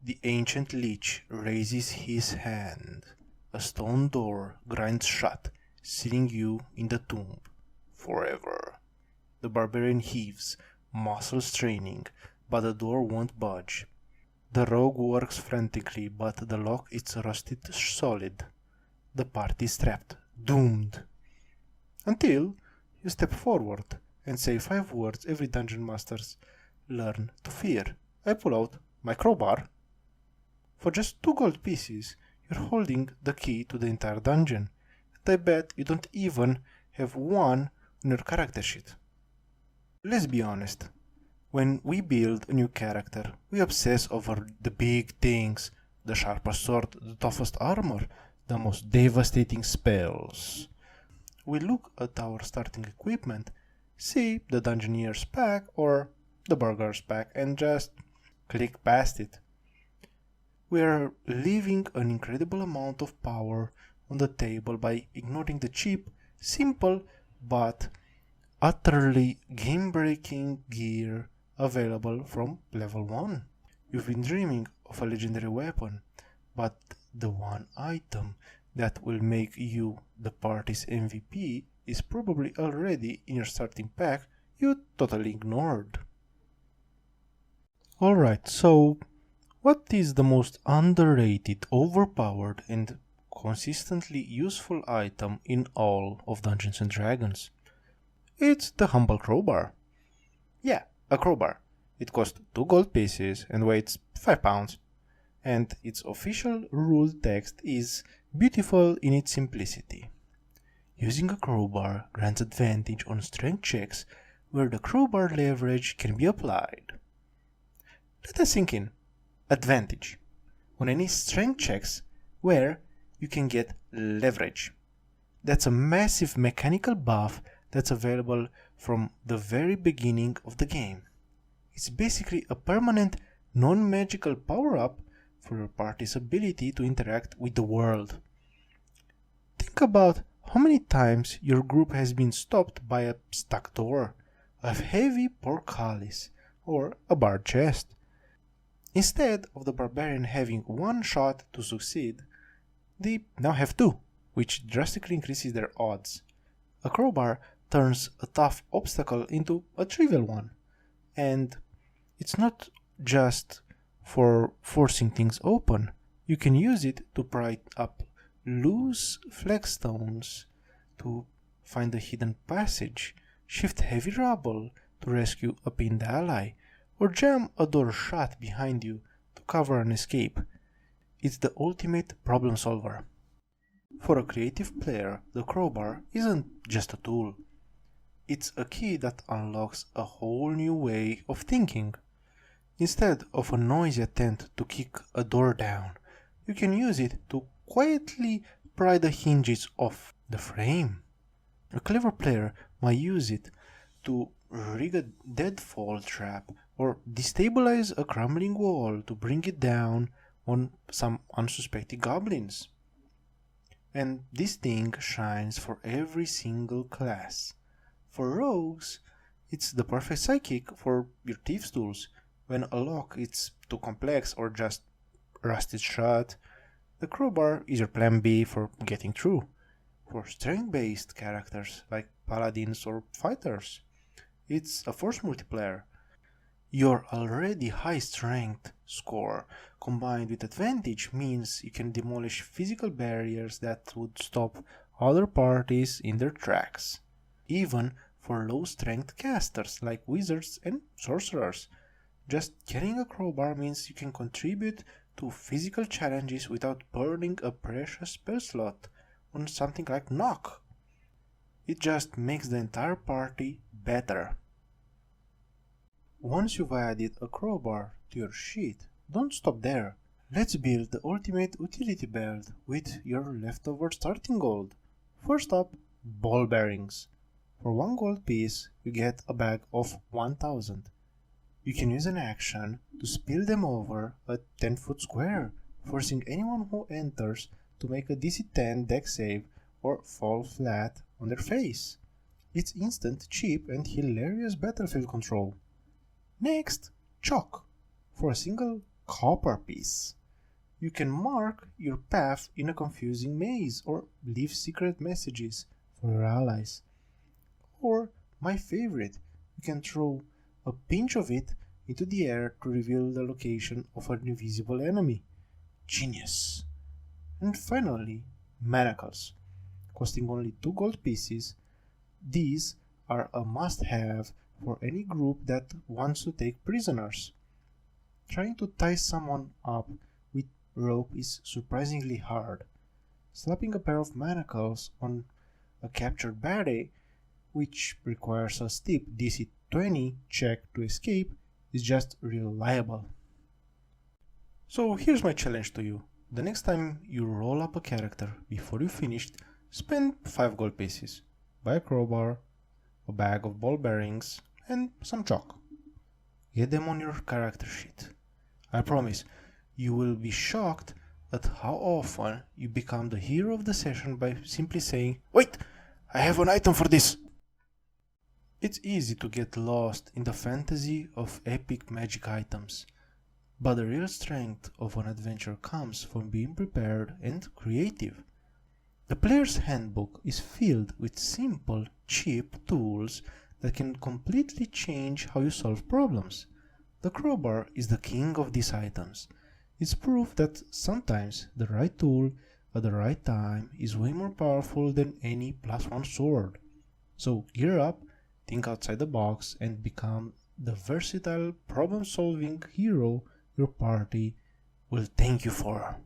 The ancient lich raises his hand. A stone door grinds shut, sealing you in the tomb forever. The barbarian heaves, muscles straining, but the door won't budge. The rogue works frantically, but the lock is rusted solid. The party is trapped, doomed. Until you step forward and say 5 words every dungeon masters learn to fear. I pull out my crowbar. For just 2 gold pieces, you're holding the key to the entire dungeon. And I bet you don't even have one on your character sheet. Let's be honest. When we build a new character, we obsess over the big things, the sharpest sword, the toughest armor, the most devastating spells. We look at our starting equipment, see the Dungeoneer's pack or the Burglar's pack and just click past it. We are leaving an incredible amount of power on the table by ignoring the cheap, simple, but utterly game-breaking gear available from level 1. You've been dreaming of a legendary weapon, but the one item that will make you the party's MVP is probably already in your starting pack you totally ignored. Alright, so what is the most underrated, overpowered and consistently useful item in all of Dungeons & Dragons? It's the humble crowbar. Yeah, a crowbar. It costs 2 gold pieces and weighs 5 pounds. And its official rule text is beautiful in its simplicity. Using a crowbar grants advantage on strength checks where the crowbar leverage can be applied. Let us sink in. Advantage. On any strength checks where you can get leverage. That's a massive mechanical buff that's available from the very beginning of the game. It's basically a permanent non-magical power-up for your party's ability to interact with the world. Think about how many times your group has been stopped by a stuck door, a heavy portcullis, or a barred chest. Instead of the barbarian having 1 shot to succeed, they now have 2, which drastically increases their odds. A crowbar turns a tough obstacle into a trivial one, and it's not just for forcing things open. You can use it to pry up loose flagstones to find a hidden passage, shift heavy rubble to rescue a pinned ally, or jam a door shut behind you to cover an escape. It's the ultimate problem solver. For a creative player, the crowbar isn't just a tool. It's a key that unlocks a whole new way of thinking. Instead of a noisy attempt to kick a door down, you can use it to quietly pry the hinges off the frame. A clever player might use it to rig a deadfall trap or destabilize a crumbling wall to bring it down on some unsuspecting goblins. And this thing shines for every single class. For rogues, it's the perfect sidekick for your thieves' tools. When a lock is too complex or just rusted shut, the crowbar is your plan B for getting through. For strength-based characters like paladins or fighters, it's a force multiplier. Your already high strength score combined with advantage means you can demolish physical barriers that would stop other parties in their tracks. Even for low strength casters like wizards and sorcerers, just carrying a crowbar means you can contribute to physical challenges without burning a precious spell slot on something like knock. It just makes the entire party better. Once you've added a crowbar to your sheet, don't stop there. Let's build the ultimate utility belt with your leftover starting gold. First up, ball bearings. For 1 gold piece, you get a bag of 1000. You can use an action to spill them over a 10-foot square, forcing anyone who enters to make a DC 10 dex save or fall flat on their face. It's instant, cheap, and hilarious battlefield control. Next, chalk. For a single copper piece. You can mark your path in a confusing maze or leave secret messages for your allies. Or, my favorite, you can throw a pinch of it into the air to reveal the location of an invisible enemy. Genius! And finally, manacles. Costing only 2 gold pieces, these are a must-have for any group that wants to take prisoners. Trying to tie someone up with rope is surprisingly hard. Slapping a pair of manacles on a captured body, which requires a steep DC 20 check to escape, is just reliable. So here's my challenge to you. The next time you roll up a character before you finished, spend 5 gold pieces. Buy a crowbar, a bag of ball bearings, and some chalk. Get them on your character sheet. I promise, you will be shocked at how often you become the hero of the session by simply saying, "Wait, I have an item for this!" It's easy to get lost in the fantasy of epic magic items, but the real strength of an adventure comes from being prepared and creative. The player's handbook is filled with simple, cheap tools that can completely change how you solve problems. The crowbar is the king of these items. It's proof that sometimes the right tool at the right time is way more powerful than any +1 sword. So gear up, think outside the box, and become the versatile problem-solving hero your party will thank you for.